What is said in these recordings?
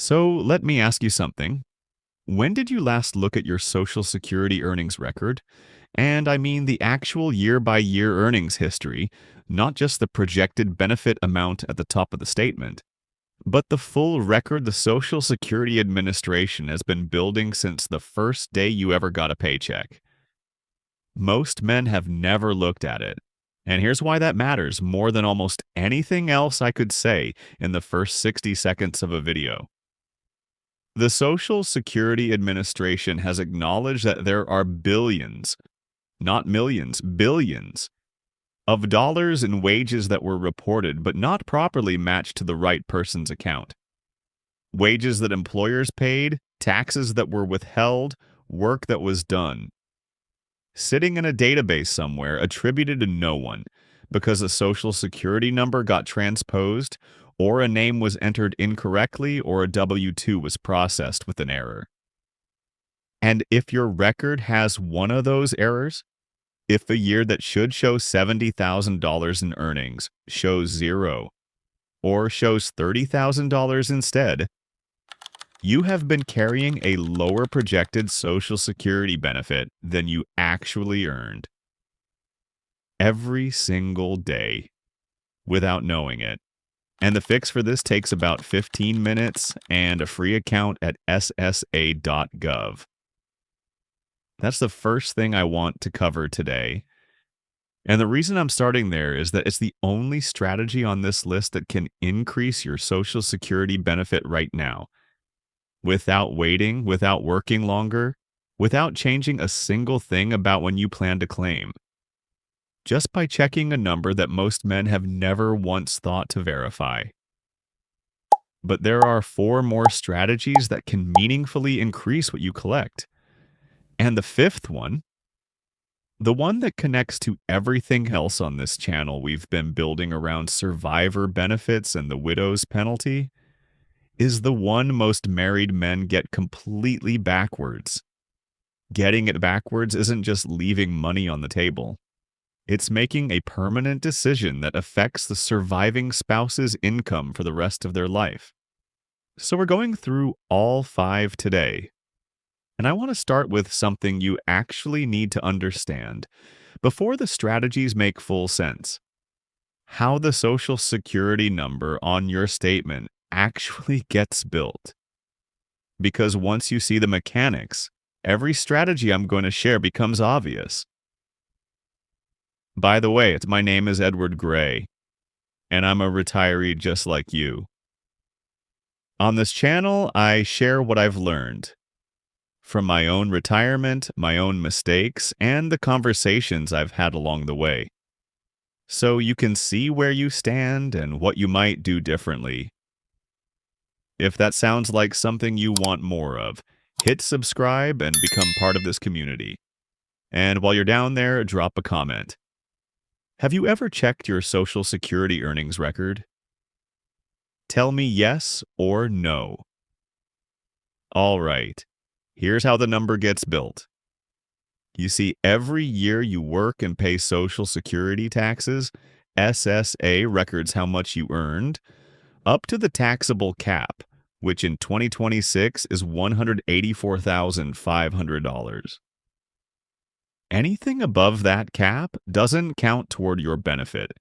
So let me ask you something. When did you last look at your Social Security earnings record? And I mean the actual year by year earnings history, not just the projected benefit amount at the top of the statement, but the full record the Social Security Administration has been building since the first day you ever got a paycheck. Most men have never looked at it. And here's why that matters more than almost anything else I could say in the first 60 seconds of a video. The Social Security Administration has acknowledged that there are billions, not millions, billions of dollars in wages that were reported but not properly matched to the right person's account. Wages that employers paid, taxes that were withheld, work that was done. Sitting in a database somewhere attributed to no one because a Social Security number got transposed or a name was entered incorrectly, or a W-2 was processed with an error. And if your record has one of those errors, if a year that should show $70,000 in earnings shows zero, or shows $30,000 instead, you have been carrying a lower projected Social Security benefit than you actually earned. Every single day, without knowing it. And the fix for this takes about 15 minutes and a free account at ssa.gov. That's the first thing I want to cover today. And the reason I'm starting there is that it's the only strategy on this list that can increase your Social Security benefit right now. Without waiting, without working longer, without changing a single thing about when you plan to claim. Just by checking a number that most men have never once thought to verify. But there are 4 more strategies that can meaningfully increase what you collect. And the 5th one, the one that connects to everything else on this channel we've been building around survivor benefits and the widow's penalty, is the one most married men get completely backwards. Getting it backwards isn't just leaving money on the table. It's making a permanent decision that affects the surviving spouse's income for the rest of their life. So we're going through all 5 today. And I want to start with something you actually need to understand before the strategies make full sense. How the Social Security number on your statement actually gets built. Because once you see the mechanics, every strategy I'm going to share becomes obvious. By the way, my name is Edward Gray, and I'm a retiree just like you. On this channel, I share what I've learned from my own retirement, my own mistakes, and the conversations I've had along the way. So you can see where you stand and what you might do differently. If that sounds like something you want more of, hit subscribe and become part of this community. And while you're down there, drop a comment. Have you ever checked your Social Security earnings record? Tell me yes or no. All right, here's how the number gets built. You see, every year you work and pay Social Security taxes, SSA records how much you earned, up to the taxable cap, which in 2026 is $184,500. Anything above that cap doesn't count toward your benefit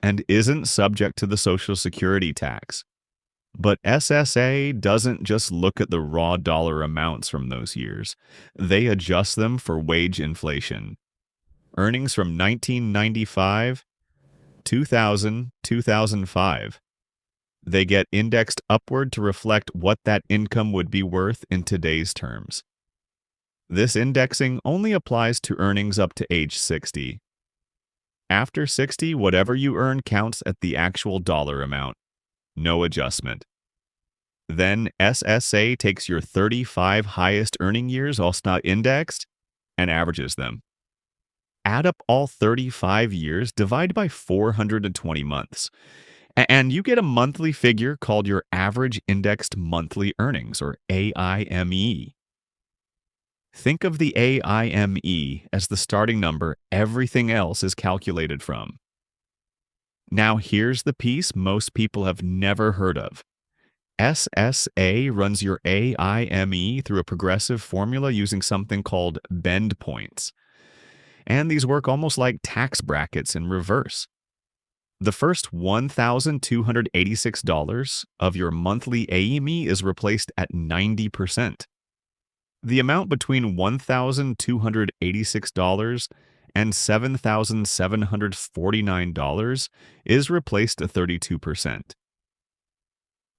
and isn't subject to the Social Security tax. But SSA doesn't just look at the raw dollar amounts from those years. They adjust them for wage inflation. Earnings from 1995, 2000, 2005. They get indexed upward to reflect what that income would be worth in today's terms. This indexing only applies to earnings up to age 60. After 60, whatever you earn counts at the actual dollar amount. No adjustment. Then SSA takes your 35 highest earning years, also not indexed, and averages them. Add up all 35 years, divide by 420 months, and you get a monthly figure called your average indexed monthly earnings, or AIME. Think of the AIME as the starting number everything else is calculated from. Now here's the piece most people have never heard of. SSA runs your AIME through a progressive formula using something called bend points. And these work almost like tax brackets in reverse. The first $1,286 of your monthly AIME is replaced at 90%. The amount between $1,286 and $7,749 is replaced at 32%.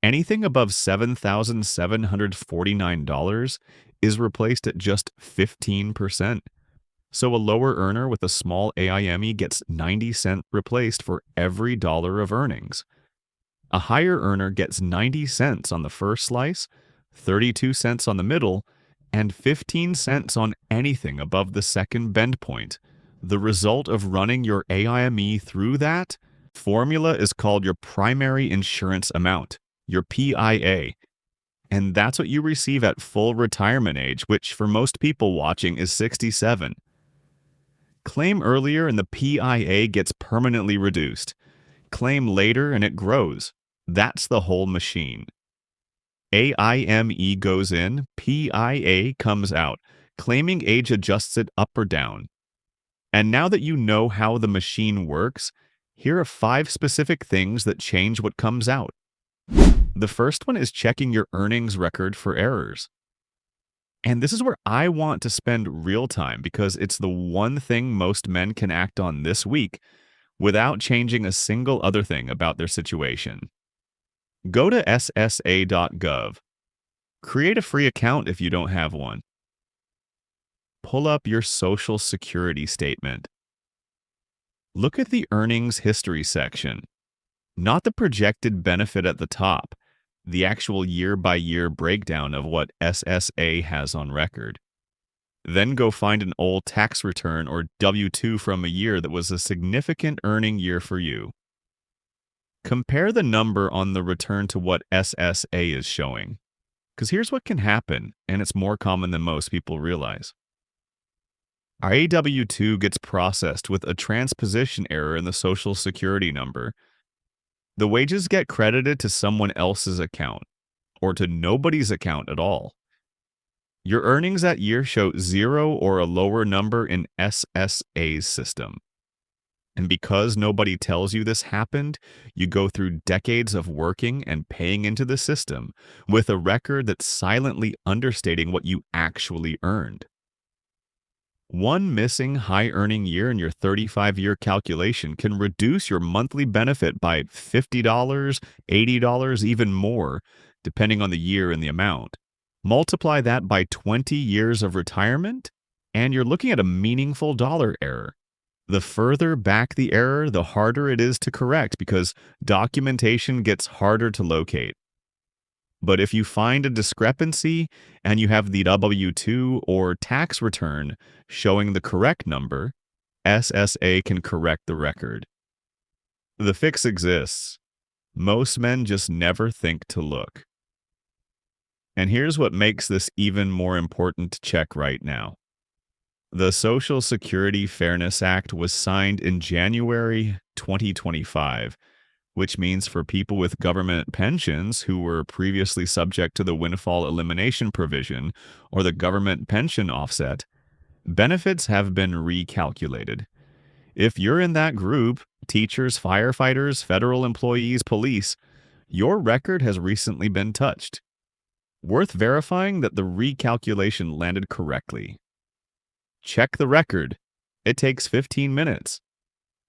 Anything above $7,749 is replaced at just 15%. So a lower earner with a small AIME gets 90 cents replaced for every dollar of earnings. A higher earner gets 90 cents on the first slice, 32 cents on the middle, and 15 cents on anything above the second bend point. The result of running your AIME through that formula is called your primary insurance amount, your PIA. And that's what you receive at full retirement age, which for most people watching is 67. Claim earlier and the PIA gets permanently reduced. Claim later and it grows. That's the whole machine. AIME goes in, PIA comes out. Claiming age adjusts it up or down. And now that you know how the machine works, here are 5 specific things that change what comes out. The first one is checking your earnings record for errors. And this is where I want to spend real time because it's the one thing most men can act on this week without changing a single other thing about their situation. Go to ssa.gov. Create a free account if you don't have one. Pull up your Social Security statement. Look at the earnings history section, not the projected benefit at the top, the actual year-by-year breakdown of what SSA has on record. Then go find an old tax return or W-2 from a year that was a significant earning year for you. Compare the number on the return to what SSA is showing. Because here's what can happen, and it's more common than most people realize. Our AW-2 gets processed with a transposition error in the Social Security number. The wages get credited to someone else's account, or to nobody's account at all. Your earnings that year show 0 or a lower number in SSA's system. And because nobody tells you this happened, you go through decades of working and paying into the system with a record that's silently understating what you actually earned. One missing high-earning year in your 35-year calculation can reduce your monthly benefit by $50, $80, even more, depending on the year and the amount. Multiply that by 20 years of retirement, and you're looking at a meaningful dollar error. The further back the error, the harder it is to correct because documentation gets harder to locate. But if you find a discrepancy and you have the W-2 or tax return showing the correct number, SSA can correct the record. The fix exists. Most men just never think to look. And here's what makes this even more important to check right now. The Social Security Fairness Act was signed in January 2025, which means for people with government pensions who were previously subject to the windfall elimination provision or the government pension offset, benefits have been recalculated. If you're in that group, teachers, firefighters, federal employees, police, your record has recently been touched. Worth verifying that the recalculation landed correctly. Check the record. It takes 15 minutes.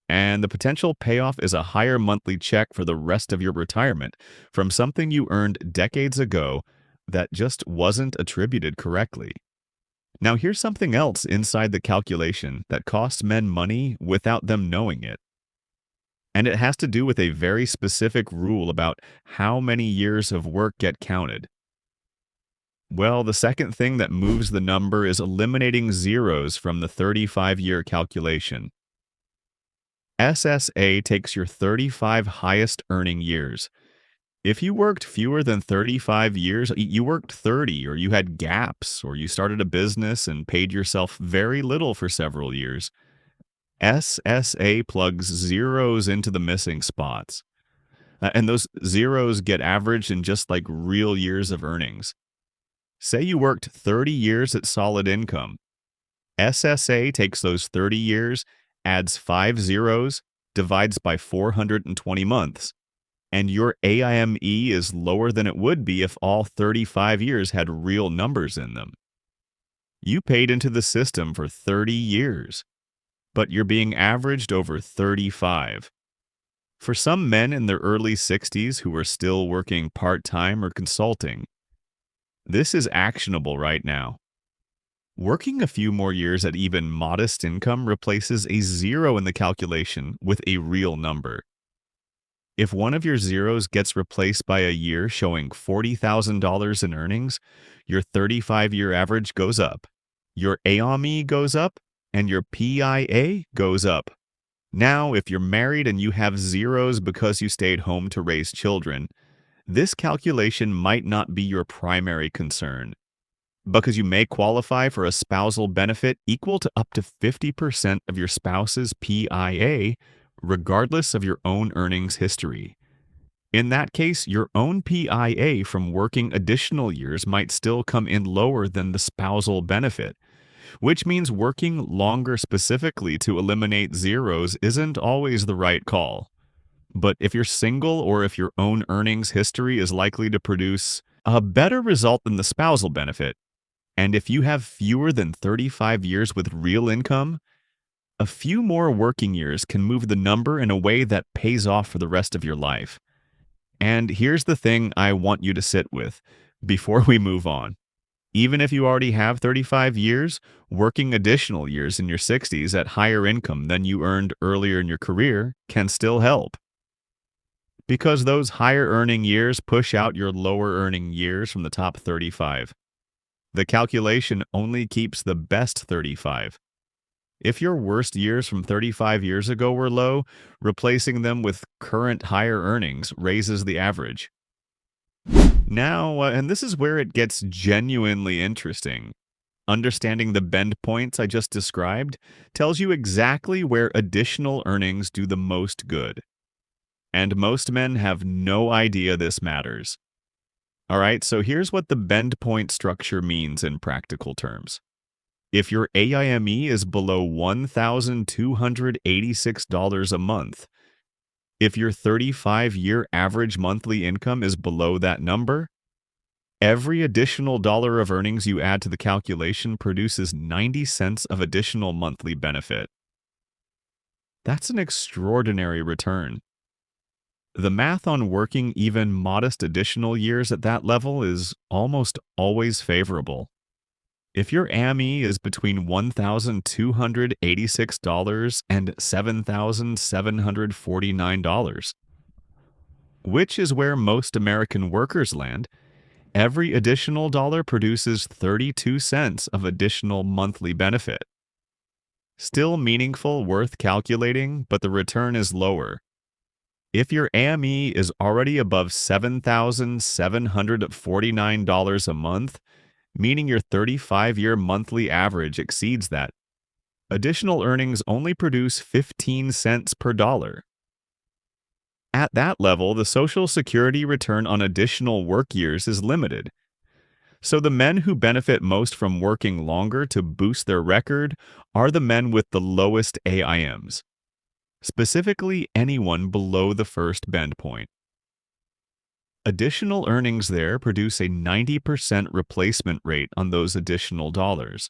And the potential payoff is a higher monthly check for the rest of your retirement from something you earned decades ago that just wasn't attributed correctly. Now here's something else inside the calculation that costs men money without them knowing it. And it has to do with a very specific rule about how many years of work get counted. Well, the second thing that moves the number is eliminating zeros from the 35-year calculation. SSA takes your 35 highest earning years. If you worked fewer than 35 years, you worked 30, or you had gaps, or you started a business and paid yourself very little for several years, SSA plugs zeros into the missing spots. And those zeros get averaged in just like real years of earnings. Say you worked 30 years at solid income. SSA takes those 30 years, adds 5 zeros, divides by 420 months, and your AIME is lower than it would be if all 35 years had real numbers in them. You paid into the system for 30 years, but you're being averaged over 35. For some men in their early 60s who are still working part-time or consulting, this is actionable right now. Working a few more years at even modest income replaces a zero in the calculation with a real number. If one of your zeros gets replaced by a year showing $40,000 in earnings, your 35-year average goes up, your AIME goes up, and your PIA goes up. Now, if you're married and you have zeros because you stayed home to raise children, this calculation might not be your primary concern, because you may qualify for a spousal benefit equal to up to 50% of your spouse's PIA, regardless of your own earnings history. In that case, your own PIA from working additional years might still come in lower than the spousal benefit, which means working longer specifically to eliminate zeros isn't always the right call. But if you're single or if your own earnings history is likely to produce a better result than the spousal benefit, and if you have fewer than 35 years with real income, a few more working years can move the number in a way that pays off for the rest of your life. And here's the thing I want you to sit with before we move on. Even if you already have 35 years, working additional years in your 60s at higher income than you earned earlier in your career can still help. Because those higher earning years push out your lower earning years from the top 35. The calculation only keeps the best 35. If your worst years from 35 years ago were low, replacing them with current higher earnings raises the average. Now, and this is where it gets genuinely interesting. Understanding the bend points I just described tells you exactly where additional earnings do the most good. And most men have no idea this matters. All right, so here's what the bend point structure means in practical terms. If your AIME is below $1,286 a month, if your 35-year average monthly income is below that number, every additional dollar of earnings you add to the calculation produces 90 cents of additional monthly benefit. That's an extraordinary return. The math on working even modest additional years at that level is almost always favorable. If your AME is between $1,286 and $7,749, which is where most American workers land, every additional dollar produces 32 cents of additional monthly benefit. Still meaningful, worth calculating, but the return is lower. If your AME is already above $7,749 a month, meaning your 35-year monthly average exceeds that, additional earnings only produce 15 cents per dollar. At that level, the Social Security return on additional work years is limited. So the men who benefit most from working longer to boost their record are the men with the lowest AIMs. Specifically, anyone below the first bend point. Additional earnings there produce a 90% replacement rate on those additional dollars.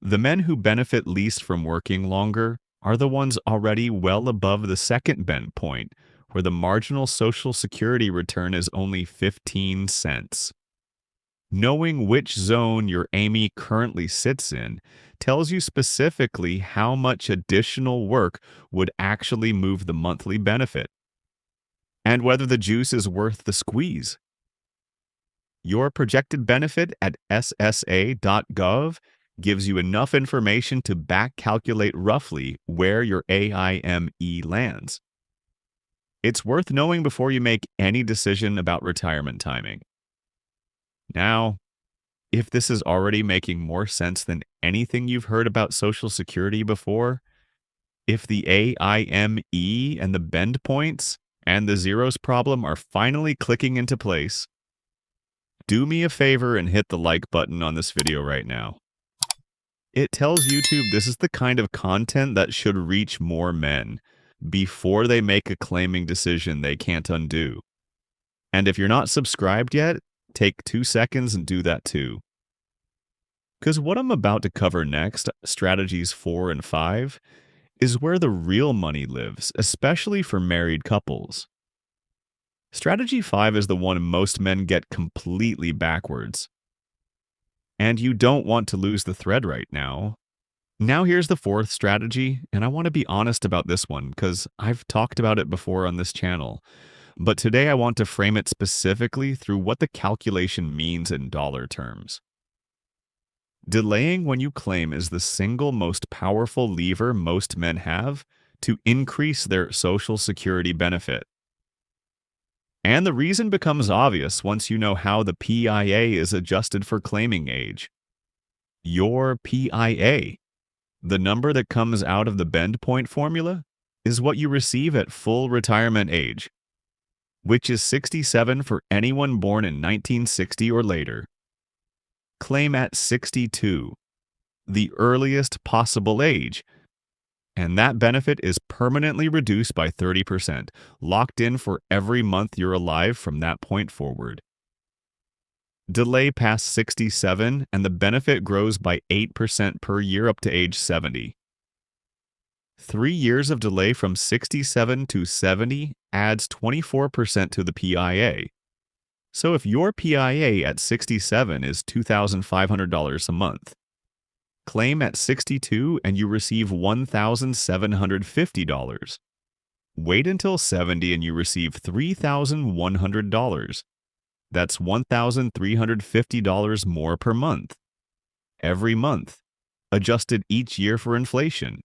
The men who benefit least from working longer are the ones already well above the second bend point, where the marginal Social Security return is only 15 cents. Knowing which zone your AME currently sits in tells you specifically how much additional work would actually move the monthly benefit, and whether the juice is worth the squeeze. Your projected benefit at ssa.gov gives you enough information to back calculate roughly where your AIME lands. It's worth knowing before you make any decision about retirement timing. Now, if this is already making more sense than anything you've heard about Social Security before, if the AIME and the bend points and the zeros problem are finally clicking into place, do me a favor and hit the like button on this video right now. It tells YouTube this is the kind of content that should reach more men before they make a claiming decision they can't undo. And if you're not subscribed yet, take 2 seconds and do that too. Because what I'm about to cover next, strategies 4 and 5, is where the real money lives, especially for married couples. Strategy 5 is the one most men get completely backwards. And you don't want to lose the thread right now. Now here's the 4th strategy, and I want to be honest about this one because I've talked about it before on this channel. But today I want to frame it specifically through what the calculation means in dollar terms. Delaying when you claim is the single most powerful lever most men have to increase their Social Security benefit. And the reason becomes obvious once you know how the PIA is adjusted for claiming age. Your PIA, the number that comes out of the bend point formula, is what you receive at full retirement age, which is 67 for anyone born in 1960 or later. Claim at 62, the earliest possible age, and that benefit is permanently reduced by 30%, locked in for every month you're alive from that point forward. Delay past 67, and the benefit grows by 8% per year up to age 70. 3 years of delay from 67 to 70 adds 24% to the PIA. So if your PIA at 67 is $2,500 a month, claim at 62 and you receive $1,750. Wait until 70 and you receive $3,100. That's $1,350 more per month. Every month, adjusted each year for inflation.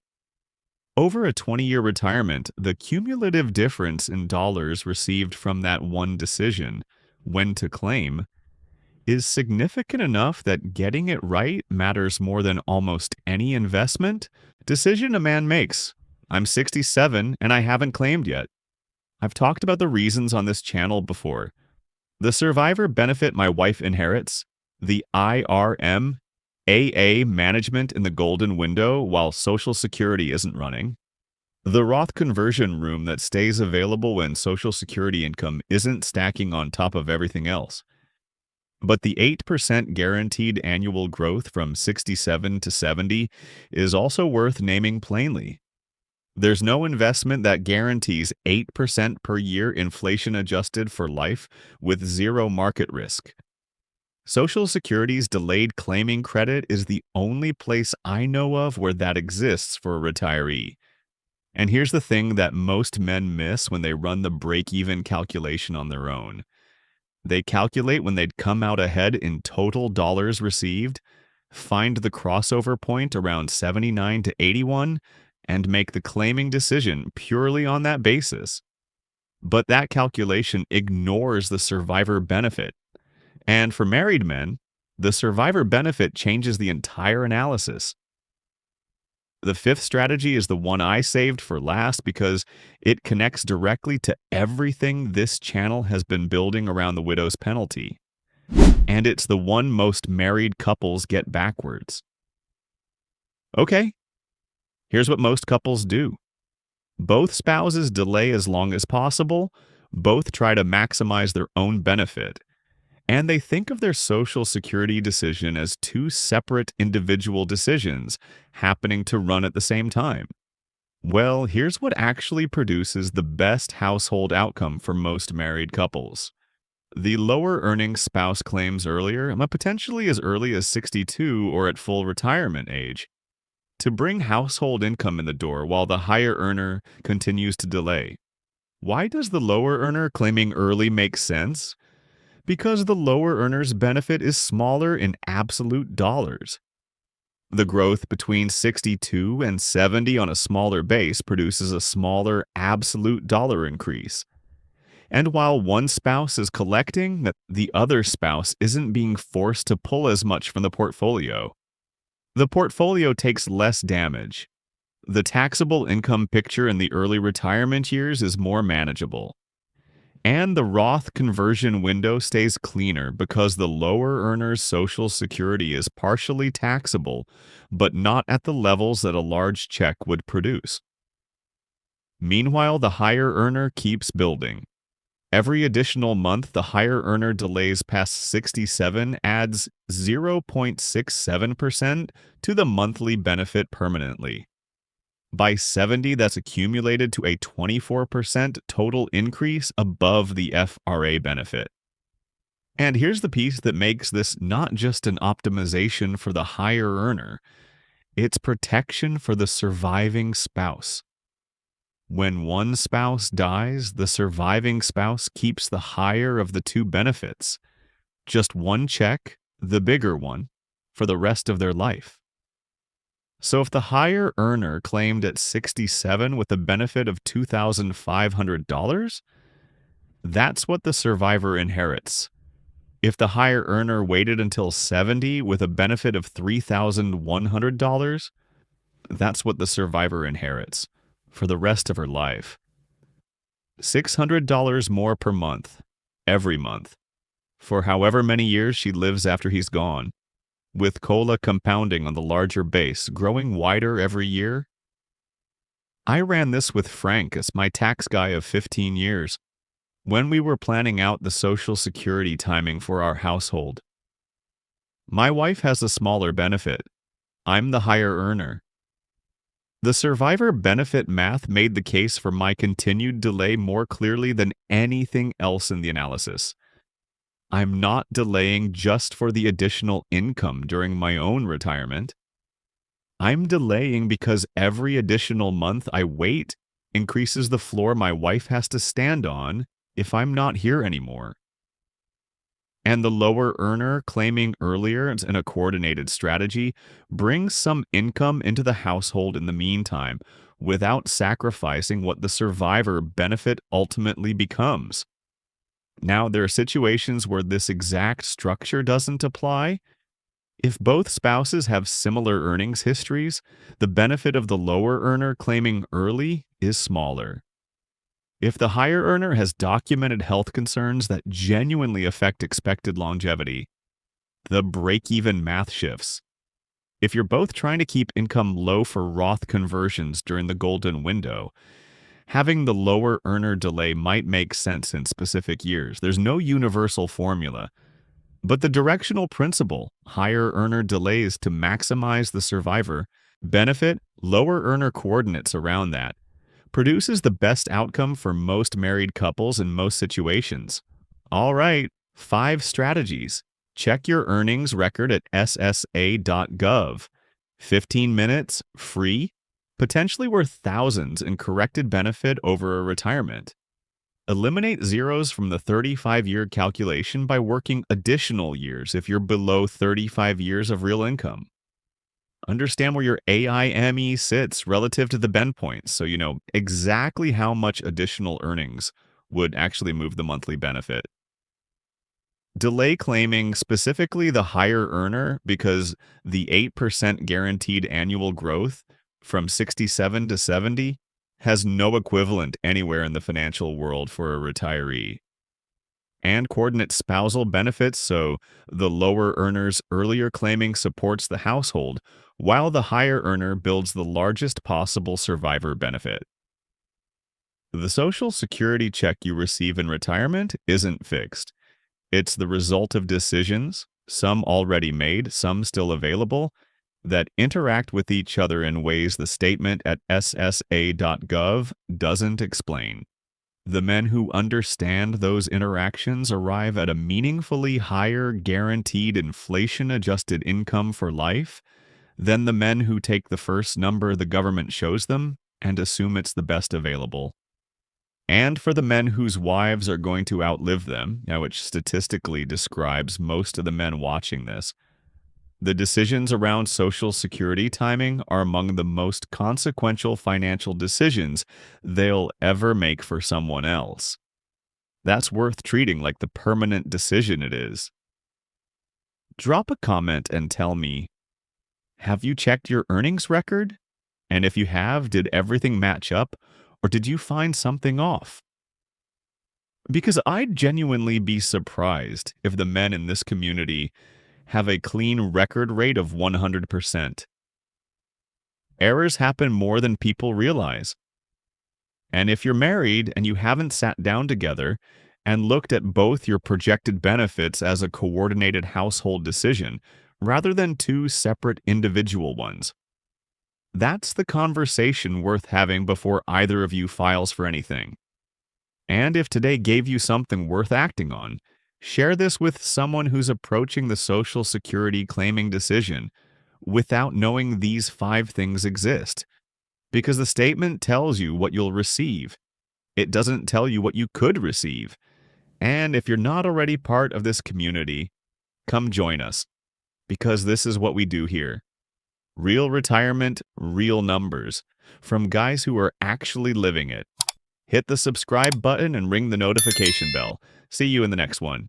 Over a 20-year retirement, the cumulative difference in dollars received from that one decision, when to claim, is significant enough that getting it right matters more than almost any investment decision a man makes. I'm 67 and I haven't claimed yet. I've talked about the reasons on this channel before. The survivor benefit my wife inherits, the IRM, AA management in the golden window while Social Security isn't running, the Roth conversion room that stays available when Social Security income isn't stacking on top of everything else. But the 8% guaranteed annual growth from 67 to 70 is also worth naming plainly. There's no investment that guarantees 8% per year inflation adjusted for life with zero market risk. Social Security's delayed claiming credit is the only place I know of where that exists for a retiree. And here's the thing that most men miss when they run the break-even calculation on their own. They calculate when they'd come out ahead in total dollars received, find the crossover point around 79 to 81, and make the claiming decision purely on that basis. But that calculation ignores the survivor benefit. And for married men, the survivor benefit changes the entire analysis. The 5th strategy is the one I saved for last because it connects directly to everything this channel has been building around the widow's penalty. And it's the one most married couples get backwards. Okay, here's what most couples do. Both spouses delay as long as possible, both try to maximize their own benefit, and they think of their Social Security decision as 2 separate individual decisions happening to run at the same time. Well, here's what actually produces the best household outcome for most married couples. The lower earning spouse claims earlier, but potentially as early as 62 or at full retirement age, to bring household income in the door while the higher earner continues to delay. Why does the lower earner claiming early make sense? Because the lower earner's benefit is smaller in absolute dollars. The growth between 62 and 70 on a smaller base produces a smaller absolute dollar increase. And while one spouse is collecting, the other spouse isn't being forced to pull as much from the portfolio. The portfolio takes less damage. The taxable income picture in the early retirement years is more manageable. And the Roth conversion window stays cleaner because the lower earner's Social Security is partially taxable, but not at the levels that a large check would produce. Meanwhile, the higher earner keeps building. Every additional month the higher earner delays past 67 adds 0.67% to the monthly benefit permanently. By 70, that's accumulated to a 24% total increase above the FRA benefit. And here's the piece that makes this not just an optimization for the higher earner, it's protection for the surviving spouse. When one spouse dies, the surviving spouse keeps the higher of the two benefits, just one check, the bigger one, for the rest of their life. So if the higher earner claimed at 67 with a benefit of $2,500, that's what the survivor inherits. If the higher earner waited until 70 with a benefit of $3,100, that's what the survivor inherits for the rest of her life. $600 more per month, every month, for however many years she lives after he's gone, with COLA compounding on the larger base, growing wider every year. I ran this with Frank as my tax guy of 15 years, when we were planning out the Social Security timing for our household. My wife has a smaller benefit. I'm the higher earner. The survivor benefit math made the case for my continued delay more clearly than anything else in the analysis. I'm not delaying just for the additional income during my own retirement. I'm delaying because every additional month I wait increases the floor my wife has to stand on if I'm not here anymore. And the lower earner claiming earlier in a coordinated strategy brings some income into the household in the meantime without sacrificing what the survivor benefit ultimately becomes. Now, there are situations where this exact structure doesn't apply. If both spouses have similar earnings histories, the benefit of the lower earner claiming early is smaller. If the higher earner has documented health concerns that genuinely affect expected longevity, the break-even math shifts. If you're both trying to keep income low for Roth conversions during the golden window, having the lower earner delay might make sense in specific years. There's no universal formula. But the directional principle, higher earner delays to maximize the survivor, benefit, lower earner coordinates around that, produces the best outcome for most married couples in most situations. All right, 5 strategies. Check your earnings record at ssa.gov. 15 minutes, free, potentially worth thousands in corrected benefit over a retirement. Eliminate zeros from the 35-year calculation by working additional years if you're below 35 years of real income. Understand where your AIME sits relative to the bend points so you know exactly how much additional earnings would actually move the monthly benefit. Delay claiming specifically the higher earner because the 8% guaranteed annual growth from 67 to 70 has no equivalent anywhere in the financial world for a retiree. And coordinate spousal benefits, so the lower earner's earlier claiming supports the household, while the higher earner builds the largest possible survivor benefit. The Social Security check you receive in retirement isn't fixed. It's the result of decisions, some already made, some still available, that interact with each other in ways the statement at ssa.gov doesn't explain. The men who understand those interactions arrive at a meaningfully higher guaranteed inflation-adjusted income for life than the men who take the first number the government shows them and assume it's the best available. And for the men whose wives are going to outlive them, which statistically describes most of the men watching this, the decisions around Social Security timing are among the most consequential financial decisions they'll ever make for someone else. That's worth treating like the permanent decision it is. Drop a comment and tell me, have you checked your earnings record? And if you have, did everything match up, or did you find something off? Because I'd genuinely be surprised if the men in this community have a clean record rate of 100%. Errors happen more than people realize. And if you're married and you haven't sat down together and looked at both your projected benefits as a coordinated household decision rather than two separate individual ones, that's the conversation worth having before either of you files for anything. And if today gave you something worth acting on, share this with someone who's approaching the Social Security claiming decision without knowing these 5 things exist. Because the statement tells you what you'll receive. It doesn't tell you what you could receive. And if you're not already part of this community, come join us. Because this is what we do here. Real retirement, real numbers. From guys who are actually living it. Hit the subscribe button and ring the notification bell. See you in the next one.